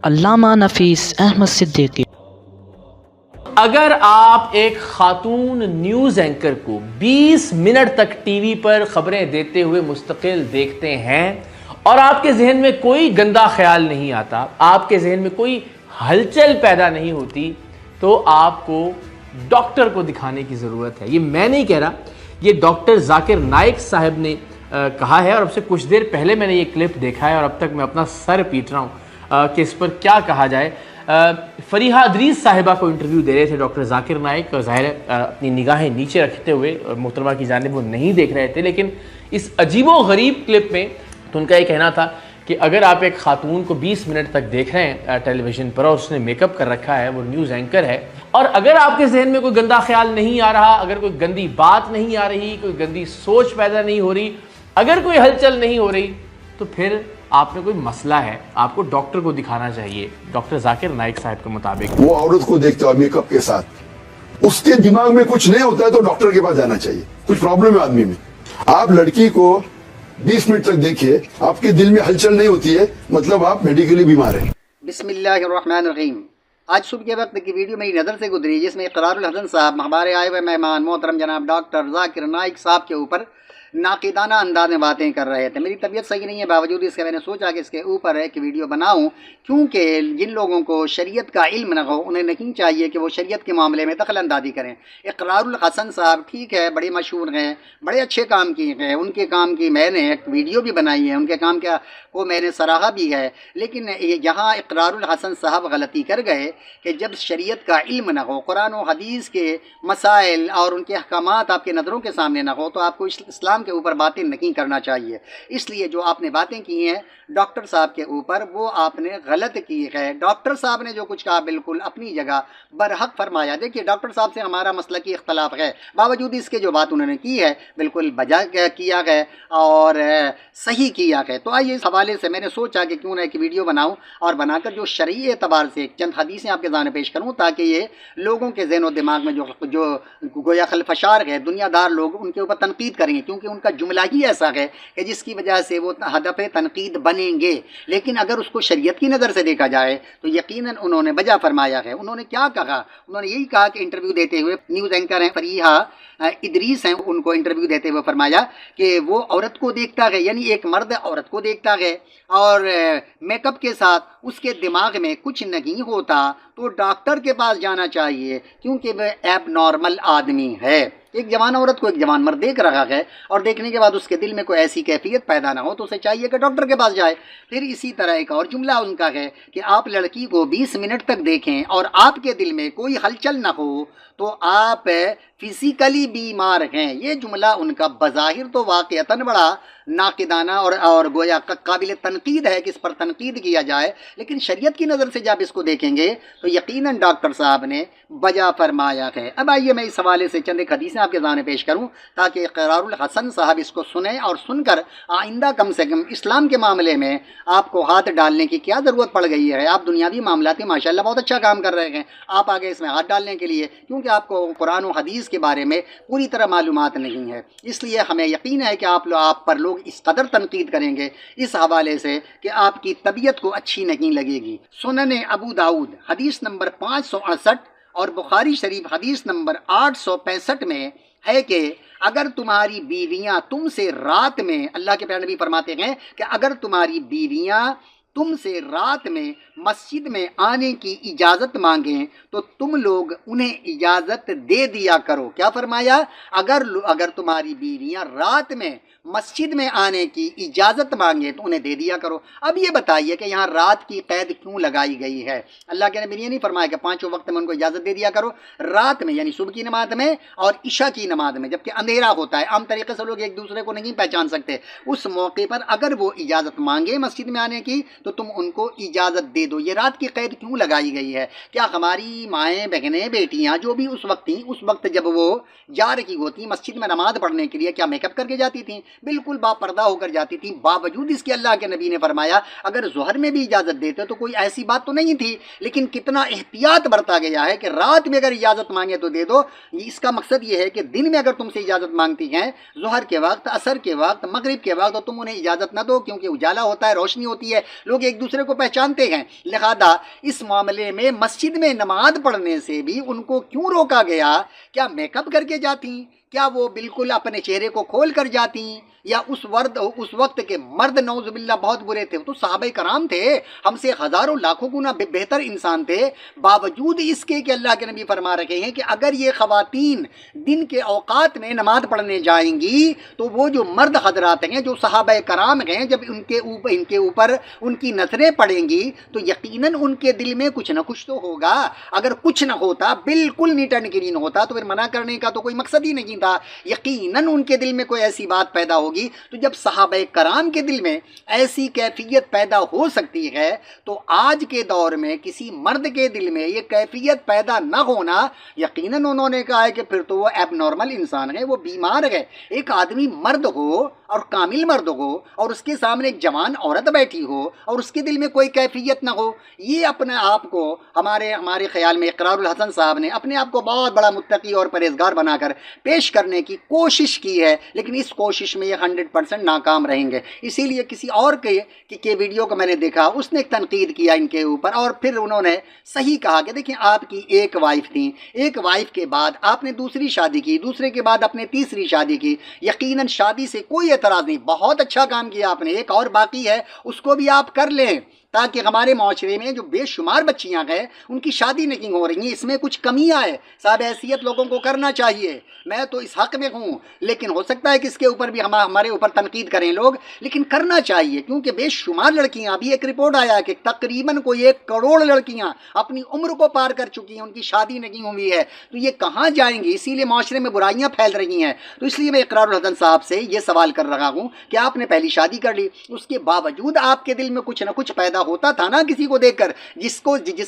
علامہ نفیس احمد صدیقی۔ اگر آپ ایک خاتون نیوز اینکر کو 20 منٹ تک ٹی وی پر خبریں دیتے ہوئے مستقل دیکھتے ہیں اور آپ کے ذہن میں کوئی گندا خیال نہیں آتا، آپ کے ذہن میں کوئی ہلچل پیدا نہیں ہوتی، تو آپ کو ڈاکٹر کو دکھانے کی ضرورت ہے۔ یہ میں نہیں کہہ رہا، یہ ڈاکٹر ذاکر نائک صاحب نے کہا ہے، اور اب سے کچھ دیر پہلے میں نے یہ کلپ دیکھا ہے اور اب تک میں اپنا سر پیٹ رہا ہوں کہ اس پر کیا کہا جائے۔ فریحہ ادریس صاحبہ کو انٹرویو دے رہے تھے ڈاکٹر ذاکر نائک، اور ظاہر ہے اپنی نگاہیں نیچے رکھتے ہوئے محترمہ کی جانب وہ نہیں دیکھ رہے تھے، لیکن اس عجیب و غریب کلپ میں تو ان کا یہ کہنا تھا کہ اگر آپ ایک خاتون کو 20 منٹ تک دیکھ رہے ہیں ٹیلی ویژن پر اور اس نے میک اپ کر رکھا ہے، وہ نیوز اینکر ہے، اور اگر آپ کے ذہن میں کوئی گندا خیال نہیں آ رہا، اگر کوئی گندی بات نہیں آ رہی، کوئی گندی سوچ پیدا نہیں ہو رہی، اگر کوئی ہلچل نہیں ہو رہی، تو پھر آپ میں کوئی مسئلہ ہے، آپ کو ڈاکٹر کو دکھانا چاہیے۔ ڈاکٹر ذاکر نائک صاحب کے مطابق وہ عورت کو دیکھتا ہے میک اپ کے ساتھ، اس کے دماغ میں کچھ نہیں ہوتا ہے تو ڈاکٹر کے پاس جانا چاہیے، کچھ پرابلم ہے آدمی میں۔ آپ لڑکی کو 20 منٹ تک دیکھیے، آپ کے دل میں ہلچل نہیں ہوتی ہے، مطلب آپ میڈیکلی بیمار ہیں۔ بسم اللہ الرحمن الرحیم۔ آج صبح کے وقت کی ویڈیو میری نظر سے گزری، جس میں اقرار الحسن صاحب ہمارے آئے ہوئے مہمان محترم جناب ڈاکٹر ذاکر نائک صاحب کے اوپر ناقدانہ انداز میں باتیں کر رہے تھے۔ میری طبیعت صحیح نہیں ہے، باوجود اس کے میں نے سوچا کہ اس کے اوپر ایک ویڈیو بناؤں، کیونکہ جن لوگوں کو شریعت کا علم نہ ہو انہیں نہیں چاہیے کہ وہ شریعت کے معاملے میں دخل اندازی کریں۔ اقرار الحسن صاحب ٹھیک ہے، بڑے مشہور ہیں، بڑے اچھے کام کیے ہیں، ان کے کام کی میں نے ایک ویڈیو بھی بنائی ہے، ان کے کام کو میں نے سراہا بھی ہے، لیکن یہاں اقرار الحسن صاحب غلطی کر گئے کہ جب شریعت کا علم نہ ہو، قرآن و حدیث کے مسائل اور ان کے احکامات آپ کے نظروں کے سامنے نہ ہو، تو آپ کو اسلام کے اوپر باتیں نہیں کرنا چاہیے۔ اس لیے جو آپ نے باتیں کی ہیں ڈاکٹر صاحب کے اوپر، وہ آپ نے غلط کی ہے۔ ڈاکٹر صاحب نے جو کچھ کہا بالکل اپنی جگہ برحق فرمایا۔ دیکھیے ڈاکٹر صاحب سے ہمارا مسلکی اختلاف ہے، باوجود اس کے جو بات انہوں نے کی ہے بالکل بجا کیا ہے اور صحیح کیا ہے۔ تو آئیے اس حوالے سے میں نے سوچا کہ کیوں نہ ایک ویڈیو بناؤں اور بنا کر جو شرعی اعتبار سے چند حدیثیں آپ کے سامنے پیش کروں، تاکہ یہ لوگوں کے ذہن و دماغ میں جو گویا خلفشار ہے، دنیا دار لوگ ان کے اوپر تنقید کریں، کیونکہ ان کا جملہ ہی ایسا ہے کہ جس کی وجہ سے وہ ہدف تنقید بنیں گے۔ لیکن اگر اس کو شریعت کی نظر سے دیکھا جائے تو یقیناً انہوں نے بجا فرمایا ہے۔ انہوں نے کیا کہا؟ انہوں نے یہی کہا کہ انٹرویو دیتے ہوئے، نیوز اینکر ہیں فریحہ ادریس ہیں، ان کو انٹرویو دیتے ہوئے فرمایا کہ وہ عورت کو دیکھتا ہے، یعنی ایک مرد عورت کو دیکھتا ہے اور میک اپ کے ساتھ اس کے دماغ میں کچھ نہیں ہوتا تو ڈاکٹر کے پاس جانا چاہیے، کیونکہ وہ ایب نارمل آدمی ہے۔ ایک جوان عورت کو ایک جوان مرد دیکھ رہا ہے اور دیکھنے کے بعد اس کے دل میں کوئی ایسی کیفیت پیدا نہ ہو تو اسے چاہیے کہ ڈاکٹر کے پاس جائے۔ پھر اسی طرح ایک اور جملہ ان کا ہے کہ آپ لڑکی کو 20 منٹ تک دیکھیں اور آپ کے دل میں کوئی ہلچل نہ ہو تو آپ فزیکلی بیمار ہیں۔ یہ جملہ ان کا بظاہر تو واقعتاً بڑا ناقدانہ اور گویا قابل تنقید ہے کہ اس پر تنقید کیا جائے، لیکن شریعت کی نظر سے جب اس کو دیکھیں گے تو یقیناً ڈاکٹر صاحب نے بجا فرمایا ہے۔ اب آئیے میں اس حوالے سے چند ایک حدیثیں آپ کے سامنے پیش کروں تاکہ اقرار الحسن صاحب اس کو سنیں اور سن کر آئندہ کم سے کم اسلام کے معاملے میں آپ کو ہاتھ ڈالنے کی کیا ضرورت پڑ گئی ہے۔ آپ دنیاوی معاملات میں ماشاءاللہ بہت اچھا کام کر رہے ہیں، آپ آگے اس میں ہاتھ ڈالنے کے لیے، کیونکہ آپ کو قرآن و حدیث کے بارے میں پوری طرح معلومات نہیں ہے۔ اس لیے ہمیں یقین ہے کہ آپ پر لوگ اس قدر تنقید کریں گے اس حوالے سے کہ آپ کی طبیعت کو اچھی نہیں لگے گی۔ سنن ابو داؤد حدیث نمبر 568 اور بخاری شریف حدیث نمبر 865 میں ہے کہ اگر تمہاری بیویاں تم سے رات میں، اللہ کے پیارے نبی فرماتے ہیں کہ اگر تمہاری بیویاں تم سے رات میں مسجد میں آنے کی اجازت مانگیں تو تم لوگ انہیں اجازت دے دیا کرو۔ کیا فرمایا؟ اگر تمہاری بیویاں رات میں مسجد میں آنے کی اجازت مانگے تو انہیں دے دیا کرو۔ اب یہ بتائیے کہ یہاں رات کی قید کیوں لگائی گئی ہے؟ اللہ کے نبی نے نہیں فرمایا کہ 5 وقت میں ان کو اجازت دے دیا کرو، رات میں یعنی صبح کی نماز میں اور عشاء کی نماز میں، جبکہ اندھیرا ہوتا ہے، عام طریقے سے لوگ ایک دوسرے کو نہیں پہچان سکتے، اس موقع پر اگر وہ اجازت مانگے مسجد میں آنے کی تو تم ان کو اجازت دے دو۔ یہ رات کی قید کیوں لگائی گئی ہے؟ کیا ہماری مائیں، بہنیں، بیٹیاں جو بھی اس وقت تھیں، اس وقت جب وہ جا رہی ہوتی مسجد میں نماز پڑھنے کے لیے، کیا میک اپ کر کے جاتی تھیں؟ بالکل باپردہ ہو کر جاتی تھیں۔ باوجود اس کے اللہ کے نبی نے فرمایا اگر ظہر میں بھی اجازت دیتے تو کوئی ایسی بات تو نہیں تھی، لیکن کتنا احتیاط برتا گیا ہے کہ رات میں اگر اجازت مانگے تو دے دو۔ اس کا مقصد یہ ہے کہ دن میں اگر تم سے اجازت مانگتی ہیں، ظہر کے وقت، عصر کے وقت، مغرب کے وقت، تو تم انہیں اجازت نہ دو، کیونکہ اجالا ہوتا ہے، روشنی ہوتی ہے، لوگ ایک دوسرے کو پہچانتے ہیں، لہذا اس معاملے میں مسجد میں نماز پڑھنے سے بھی ان کو کیوں روکا گیا؟ کیا میک اپ کر کے جاتی؟ کیا وہ بالکل اپنے چہرے کو کھول کر جاتی؟ یا اس وقت کے مرد نعوذ باللہ بہت برے تھے؟ وہ تو صحابہ کرام تھے، ہم سے ہزاروں لاکھوں گنا بہتر انسان تھے، باوجود اس کے کہ اللہ کے نبی فرما رکھے ہیں کہ اگر یہ خواتین دن کے اوقات میں نماز پڑھنے جائیں گی تو وہ جو مرد حضرات ہیں، جو صحابہ کرام ہیں، جب ان کے اوپر ان کی نظریں پڑیں گی تو یقیناً ان کے دل میں کچھ نہ کچھ تو ہوگا۔ اگر کچھ نہ ہوتا، بالکل نیٹ اینڈ کلین ہوتا، تو پھر منع کرنے کا تو کوئی مقصد ہی نہیں تھا۔ یقیناً ان کے دل میں کوئی ایسی بات پیدا ہوگی۔ تو جب صحابہ کرام کے دل میں ایسی کیفیت پیدا ہو سکتی ہے تو آج کے دور میں کسی مرد کے دل میں یہ کیفیت پیدا نہ ہونا، یقیناً انہوں نے کہا ہے کہ پھر تو وہ ایب نارمل انسان ہے، وہ بیمار ہے۔ ایک آدمی مرد ہو اور کامل مرد ہو اور اس کے سامنے ایک جوان عورت بیٹھی ہو اور اس کے دل میں کوئی کیفیت نہ ہو، یہ اپنے آپ کو ہمارے خیال میں اقرار الحسن صاحب نے اپنے آپ کو بہت بڑا متقی اور پرہیزگار بنا کر پیش کرنے کی کوشش کی ہے، لیکن اس کوشش میں یہ 100% ناکام رہیں گے۔ اسی لیے کسی اور کے ویڈیو کو میں نے دیکھا، اس نے ایک تنقید کیا ان کے اوپر، اور پھر انہوں نے صحیح کہا کہ دیکھیں آپ کی ایک وائف تھی، ایک وائف کے بعد آپ نے دوسری شادی کی، دوسرے کے بعد آپ نے تیسری شادی کی، یقیناً شادی سے کوئی اعتراض نہیں، بہت اچھا کام کیا آپ نے، ایک اور باقی ہے اس کو بھی آپ کر لیں، تاکہ ہمارے معاشرے میں جو بے شمار بچیاں ہیں ان کی شادی نہیں ہو رہی ہیں، اس میں کچھ کمیاں ہے۔ صاحب حیثیت لوگوں کو کرنا چاہیے، میں تو اس حق میں ہوں، لیکن ہو سکتا ہے کہ اس کے اوپر بھی ہمارے اوپر تنقید کریں لوگ، لیکن کرنا چاہیے، کیونکہ بے شمار لڑکیاں، ابھی ایک رپورٹ آیا کہ تقریباً کوئی 1 کروڑ لڑکیاں اپنی عمر کو پار کر چکی ہیں، ان کی شادی نہیں ہوئی ہے، تو یہ کہاں جائیں گی؟ اسی لیے معاشرے میں برائیاں پھیل رہی ہیں۔ تو اس لیے میں اقرار الحسن صاحب سے یہ سوال کر رہا ہوں کہ آپ نے پہلی شادی کر لی، اس کے باوجود آپ کے دل میں کچھ نہ کچھ پیدا ہوتا تھا نا کسی کو دیکھ کر، جس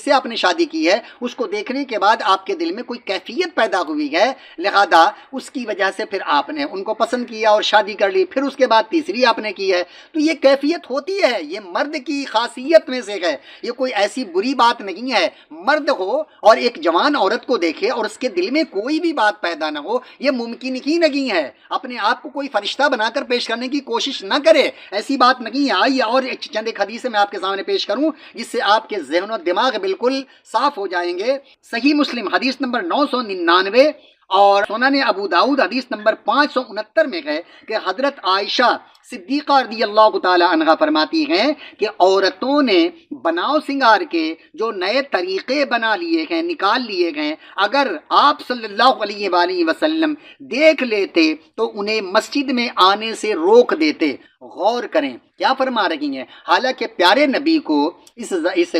سے آپ نے شادی کی ہے، اس کو دیکھنے کے بعد آپ کے دل میں کوئی کیفیت پیدا ہوئی ہے، لہذا اس کی وجہ سے پھر آپ نے ان کو پسند کیا اور شادی کر لی، پھر اس کے بعد تیسری آپ نے کی ہے، تو یہ کیفیت ہوتی ہے، یہ مرد کی خاصیت میں سے ہے، یہ کوئی ایسی بری بات نہیں ہے۔ مرد ہو اور ایک جوان عورت کو دیکھے اور اس کے دل میں کوئی بھی بات پیدا نہ ہو، یہ ممکن ہی نہیں ہے۔ اپنے آپ کو کوئی فرشتہ بنا کر پیش کرنے کی کوشش نہ کرے، ایسی بات نہیں ہے۔ آئیے اور چند ایک حدیث میں آپ کے سامنے پیش کروں جس سے آپ کے ذہن و دماغ بالکل صاف ہو جائیں گے۔ صحیح مسلم حدیث نمبر 999 اور سنن ابو داؤد حدیث نمبر 569 میں ہے کہ حضرت عائشہ صدیقہ رضی اللہ تعالی عنہ فرماتی ہیں کہ عورتوں نے بناؤ سنگار کے جو نئے طریقے بنا لیے ہیں، نکال لیے ہیں، اگر آپ صلی اللہ علیہ وآلہ وسلم دیکھ لیتے تو انہیں مسجد میں آنے سے روک دیتے۔ غور کریں کیا فرما رہی ہیں، حالانکہ پیارے نبی کو اس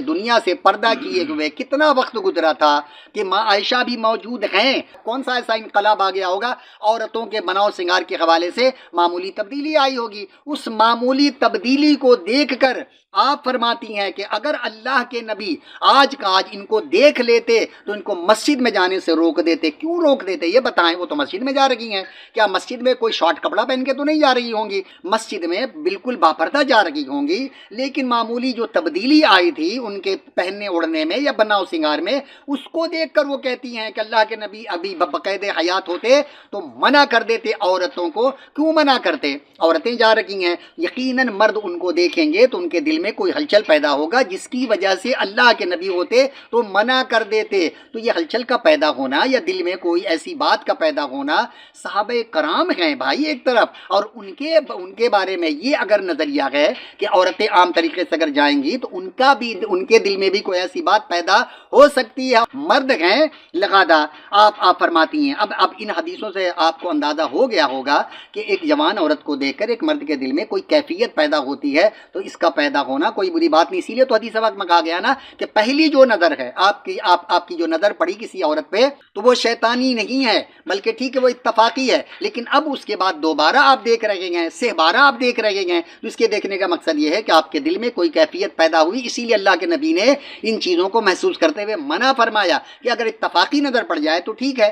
دنیا سے پردہ کیے ہوئے کتنا وقت گزرا تھا کہ ماں عائشہ بھی موجود ہیں۔ کون سا ایسا انقلاب آ گیا ہوگا؟ عورتوں کے بناؤ سنگار کے حوالے سے معمولی تبدیلی آئی ہوگی، اس معمولی تبدیلی کو دیکھ کر آپ فرماتی ہیں کہ اگر اللہ کے نبی آج کا آج ان کو دیکھ لیتے تو ان کو مسجد میں جانے سے روک دیتے۔ کیوں روک دیتے یہ بتائیں؟ وہ تو مسجد میں جا رہی ہیں، کیا مسجد میں کوئی شارٹ کپڑا پہن کے تو نہیں جا رہی ہوں گی، مسجد میں بالکل باپردہ جا رہی ہوں گی، لیکن معمولی جو تبدیلی آئی تھی ان کے پہننے اوڑھنے میں یا بناؤ سنگار میں، اس کو دیکھ کر وہ کہتی ہیں کہ اللہ کے نبی ابھی بقید حیات ہوتے تو منع کر دیتے عورتوں کو۔ کیوں منع کرتے؟ عورتیں جا رہی ہیں، یقیناً مرد ان کو دیکھیں گے تو ان کے دل میں کوئی ہلچل پیدا ہوگا، جس کی وجہ سے اللہ کے نبی ہوتے تو منع کر دیتے۔ تو یہ ہلچل کا پیدا ہونا یا دل میں کوئی ایسی بات کا پیدا ہونا، صحابہ کرام ہیں بھائی ایک طرف، اور ان کے بارے میں یہ اگر نظریہ ہے کہ عورتیں عام طریقے سے اگر جائیں گی تو ان کے دل میں بھی کوئی ایسی بات پیدا ہو سکتی ہے۔ مرد ہیں، لہذا آپ فرماتی ہیں۔ اب ان حدیثوں سے آپ کو اندازہ ہو گیا ہوگا کہ ایک جوان عورت کو دیکھ کر ایک مرد کے دل میں کوئی کیفیت پیدا ہوتی ہے، تو اس کا پیدا ہونا کوئی بری بات نہیں۔ اسی لیے تو حدیث پاک میں کہا گیا نا کہ پہلی جو نظر ہے آپ کی جو نظر پڑی کسی عورت پہ تو وہ شیطانی نہیں ہے، بلکہ ٹھیک ہے وہ اتفاقی ہے، لیکن اب اس کے بعد دوبارہ آپ دیکھ رہے ہیں، سہ آپ دیکھ رہے ہیں، تو اس کے دیکھنے کا مقصد یہ ہے کہ آپ کے دل میں کوئی کیفیت پیدا ہوئی۔ اسی لیے اللہ کے نبی نے ان چیزوں کو محسوس کرتے ہوئے منع فرمایا کہ اگر اتفاقی نظر پڑ جائے تو ٹھیک ہے،